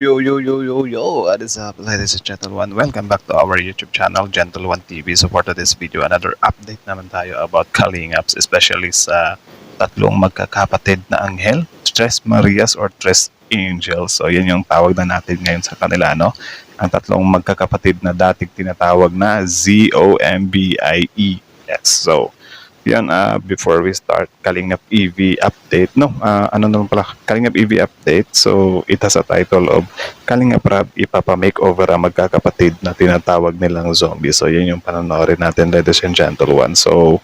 Yo, yo, yo, yo, yo, what is up, ladies and gentlemen? Welcome back to our YouTube channel, Gentle One TV. So for today's video, another update naman tayo about Kalingaps, especially sa tatlong magkakapatid na anghel, Tres Marias or Tres Angels. So yan yung tawag na natin ngayon sa kanila, no? Ang tatlong magkakapatid na dating tinatawag na ZOMBIES. So, yan, before we start Kalingap EV update, no, ano naman pala, Kalingap EV update, so it has a title of Kalingap Rab ipapa-makeover ang magkakapatid na tinatawag nilang zombie. So yun yung panonoorin natin, ladies and gentlemen. So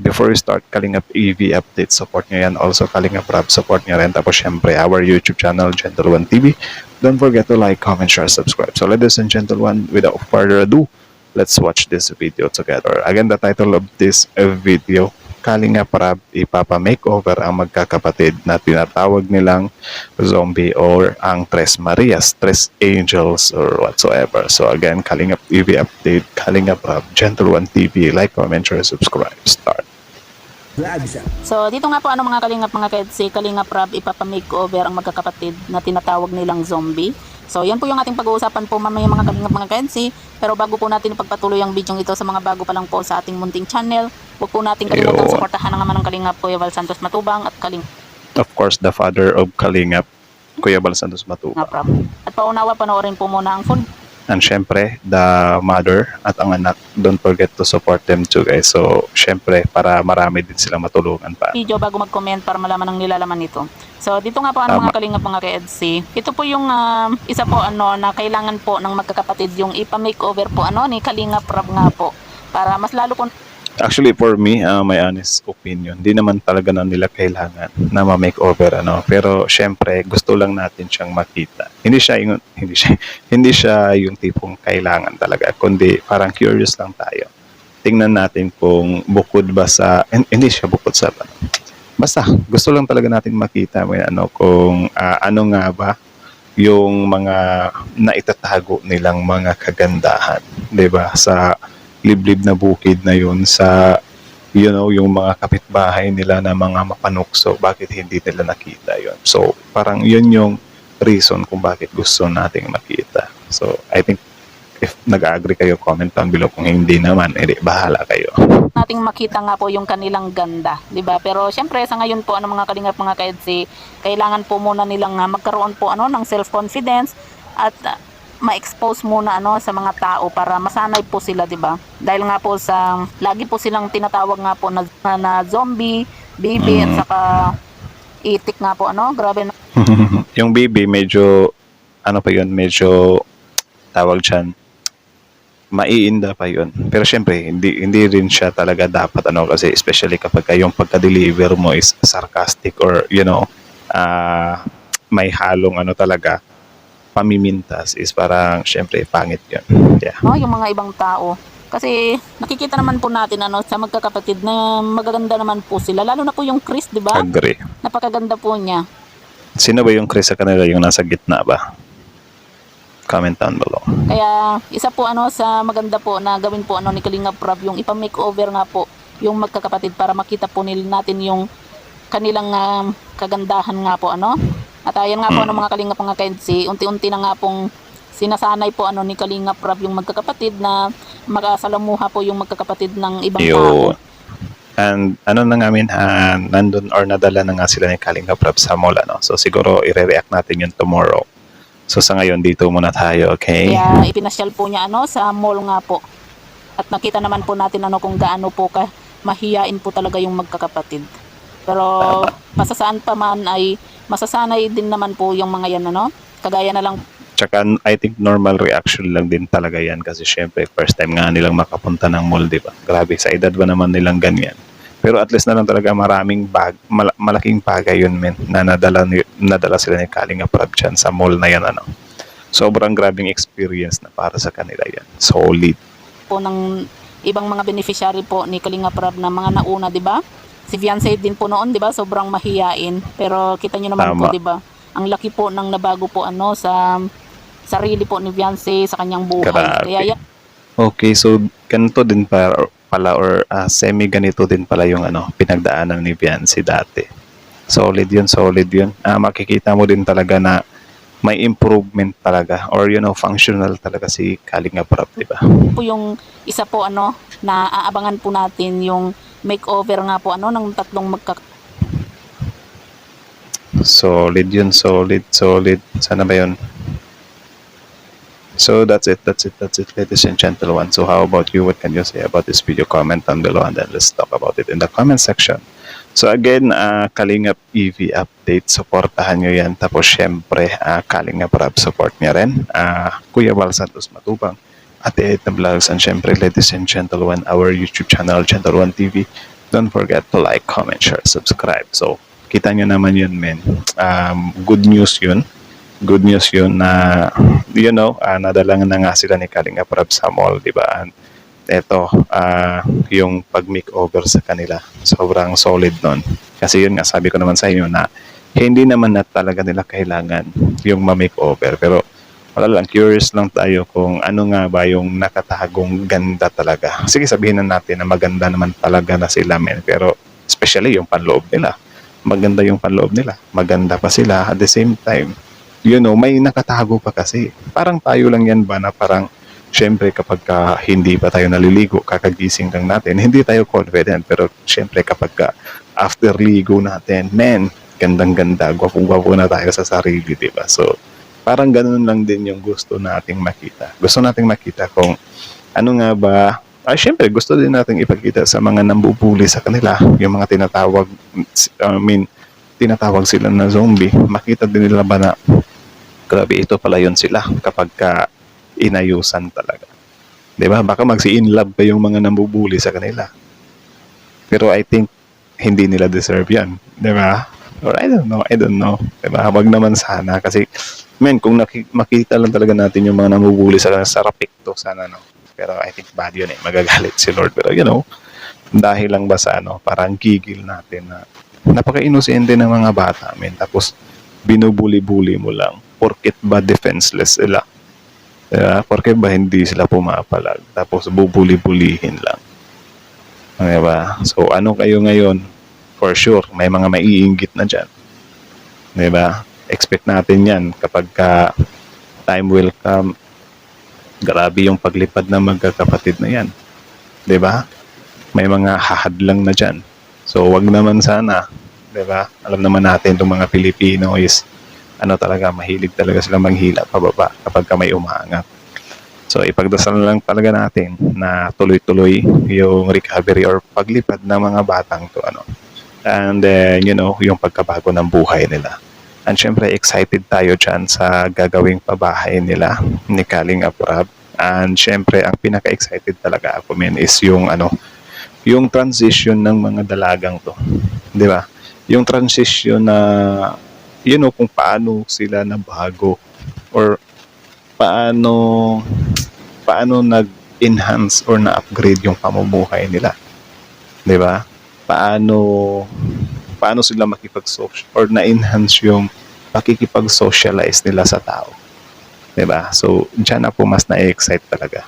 before we start Kalingap EV update, support nyo yan. Also Kalingap Rab, support nyo rin. Tapos syempre our YouTube channel, Gentle One TV. Don't forget to like, comment, share, subscribe. So ladies and gentlemen, without further ado, let's watch this video together. Again, the title of this video, Kalingap Rab ipapa-makeover ang magkakapatid na tinatawag nilang zombie or ang Tres Marias, Tres Angels or whatsoever. So again, Kalingap TV update, Kalingap Rab, Gentle One TV, like, comment, share, subscribe. Start. So dito nga po mga kalingap mga kedsi, Kalingap Rab ipapa-makeover ang magkakapatid na tinatawag nilang zombie. So yan po yung ating pag-uusapan po mamaya mga kalingap mga kedsi. Pero bago po natin ipagpatuloy ang video ito sa mga bago pa lang po sa ating munting channel, huwag po natin kalimutan suportahan ang naman ng Kalingap Kuya Val Santos Matubang at Of course, the father of Kalingap, Kuya Val Santos Matubang. At paunawa panoorin po muna ang full. And syempre, the mother at ang anak, don't forget to support them too, guys. So, syempre, para marami din sila matulungan pa. Video bago mag-comment para malaman ang nilalaman nito. So, dito nga po mga kalingap mga ka-EDC. Ito po yung isa po na kailangan po ng magkakapatid yung ipa-makeover po ni Kalingap Rab nga po. Para mas lalo po. Actually, for me, my honest opinion, di naman talaga na nila kailangan na ma-makeover, Pero, syempre, gusto lang natin siyang makita. Hindi siya yung tipong kailangan talaga, kundi parang curious lang tayo. Tingnan natin kung bukod ba sa, hindi siya bukod sa, basta, gusto lang talaga natin makita, kung ano nga ba yung mga naitatago nilang mga kagandahan, 'di ba? Sa liblib na bukid na yun, sa yung mga kapitbahay nila na mga mapanukso, bakit hindi nila nakita yun? So parang yun yung reason kung bakit gusto nating makita. So I think if nag-agree kayo, comment down below. Kung hindi naman, bahala kayo. Nating makita nga po yung kanilang ganda, 'di ba? Pero syempre sa ngayon po mga kalingap mga ka-EDC, kailangan po muna nilang magkaroon po ng self-confidence at ma-expose muna sa mga tao para masanay po sila, 'di ba? Dahil nga po sa lagi po silang tinatawag nga po na zombie, baby at saka itik nga po grabe na. Yung baby medyo pa yun, medyo tawag diyan, maiinda pa yun. Pero syempre hindi rin siya talaga dapat kasi especially kapag yung pagka-deliver mo is sarcastic or may halong talaga pamimintas, is parang syempre pangit yun. Yeah. Yung mga ibang tao. Kasi nakikita naman po natin sa magkakapatid na magaganda naman po sila. Lalo na po yung Chris, di ba? Agree. Napakaganda po niya. Sino ba yung Chris sa kanila? Yung nasa gitna ba? Comment down below. Kaya isa po sa maganda po na gawin po ni Kalingap Rab yung ipa-makeover nga po yung magkakapatid para makita po natin yung kanilang kagandahan nga po At ayan nga po mga kalingap mga ka-EDC, unti-unti na nga pong sinasanay po ni Kalingap Rab yung magkakapatid na makasalamuha po yung magkakapatid ng ibang tao. And na namin, nandun or nadala na nga sila ni Kalingap Rab sa mall, So siguro i-react natin yun tomorrow. So sa ngayon dito muna tayo, okay? Kaya ipinasyal po niya sa mall nga po. At nakita naman po natin kung gaano po mahiyain po talaga yung magkakapatid. Pero pasasaan pa man ay masasanay din naman po yung mga yan kagaya na lang. Tsaka I think normal reaction lang din talaga yan kasi syempre first time nga nilang makapunta ng mall, diba? Grabe, sa edad ba naman nilang ganyan? Pero at least na lang talaga maraming malaking bagay yun, men, na nadala sila ni Kalingap Rab dyan sa mall na yan, Sobrang grabing experience na para sa kanila yan. Solid. Po ng ibang mga beneficiary po ni Kalingap Rab na mga nauna, diba? Si Fiancé din po noon, 'di ba? Sobrang mahiyain. Pero kita niyo naman po, 'di ba? Ang laki po ng nabago po sa sarili po ni Fiancé sa kanyang buhay. Grabe. Kaya okay, so ganito din pala or semi ganito din pala yung pinagdaanan ni Fiancé dati. Solid yun. Makikita mo din talaga na may improvement talaga or functional talaga si Kalingap Rap, di ba? po yung isa po na aabangan po natin yung makeover nga po ng tatlong Solid yun, solid. Sana ba yun? So that's it, ladies and gentlemen. So how about you? What can you say about this video? Comment down below and then let's talk about it in the comment section. So again, Kalingap EV update, supportahan nyo yan. Tapos syempre, Kalingap Rap support nyo rin. Kuya Val Santos Matubang, Ate Ed na Vlogs, and syempre, ladies and gentlemen, our YouTube channel, Gentle One TV. Don't forget to like, comment, share, subscribe. So, kita nyo naman yun, men. Good news yun. Good news yun na, nadalangan na nga sila ni Kalingap Rap sa mall, di ba? And eto, yung pag-makeover sa kanila, sobrang solid nun. Kasi yun nga, sabi ko naman sa inyo na hindi naman na talaga nila kailangan yung ma-makeover. Pero wala lang, curious lang tayo kung ano nga ba yung nakatagong ganda talaga. Sige, sabihin na natin na maganda naman talaga na sila, men. Pero especially yung panloob nila. Maganda yung panloob nila. Maganda pa sila at the same time. May nakatago pa kasi. Parang tayo lang yan ba na parang syempre kapag hindi pa tayo naliligo, kakagising lang natin, hindi tayo confident. Pero syempre kapag after ligo natin, men, gandang-ganda, gwapong-gwapo na tayo sa sarili, diba? So, parang ganun lang din yung gusto nating makita. Gusto nating makita kung ano nga ba, syempre gusto din nating ipakita sa mga nambubuli sa kanila, yung mga tinatawag sila na zombie. Makita din nila ba na grabe, ito pala yun sila kapag inayusan talaga. Diba? Baka magsi-in love pa yung mga nambubuli sa kanila. Pero I think hindi nila deserve yan. Diba? Or I don't know. Diba? Wag naman sana. Kasi, kung makita lang talaga natin yung mga nambubuli sa rapik to, sana, no? Pero I think bad yun eh. Magagalit si Lord. Pero, dahil lang ba sa parang gigil natin na napaka-inosente ng mga bata, Tapos, binubuli-buli mo lang. Porket ba defenseless sila? Porket ba hindi sila pumapalag? Tapos bubuli-bulihin lang. Diba? So ano kayo ngayon? For sure, may mga maiinggit na dyan. Diba? Expect natin yan kapag time will come. Grabe yung paglipad ng magkakapatid na yan. Diba? May mga hahadlang na dyan. So wag naman sana. Diba? Alam naman natin itong mga Pilipino is talaga, mahilig talaga sila manghila pababa kapag may umaangat. So, ipagdasal lang talaga natin na tuloy-tuloy yung recovery or paglipad ng mga batang to, And then, yung pagkabago ng buhay nila. And syempre, excited tayo dyan sa gagawing pabahay nila ni Kalingap Rap. And syempre, ang pinaka-excited talaga ako, is yung, yung transition ng mga dalagang to. Di ba? Yung transition na kung paano sila nabago or paano nag-enhance or na-upgrade yung pamumuhay nila. 'Di ba? Paano sila makipag-social or na-enhance yung pakikipag-socialize nila sa tao. 'Di ba? So, diyan ako mas na-excite talaga.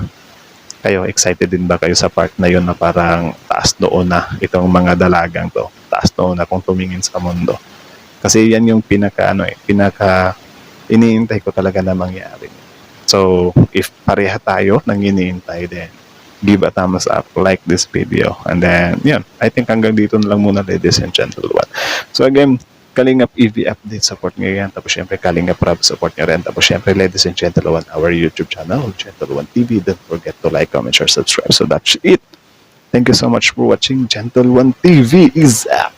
Kayo, excited din ba kayo sa part na yun na parang taas noon na itong mga dalagang to? Taas noon na kung tumingin sa mundo. Kasi yan yung pinaka iniintay ko talaga na mangyari. So, if pareha tayo nang iniintay, then give a thumbs up, like this video. And then, I think hanggang dito na lang muna, ladies and gentlemen. So again, Kalingap EV update, support nyo yan. Tapos syempre, Kalingap Rap, support nyo rin. Tapos syempre, ladies and gentlemen, our YouTube channel, Gentle One TV. Don't forget to like, comment, share, subscribe. So that's it. Thank you so much for watching. Gentle One TV is out.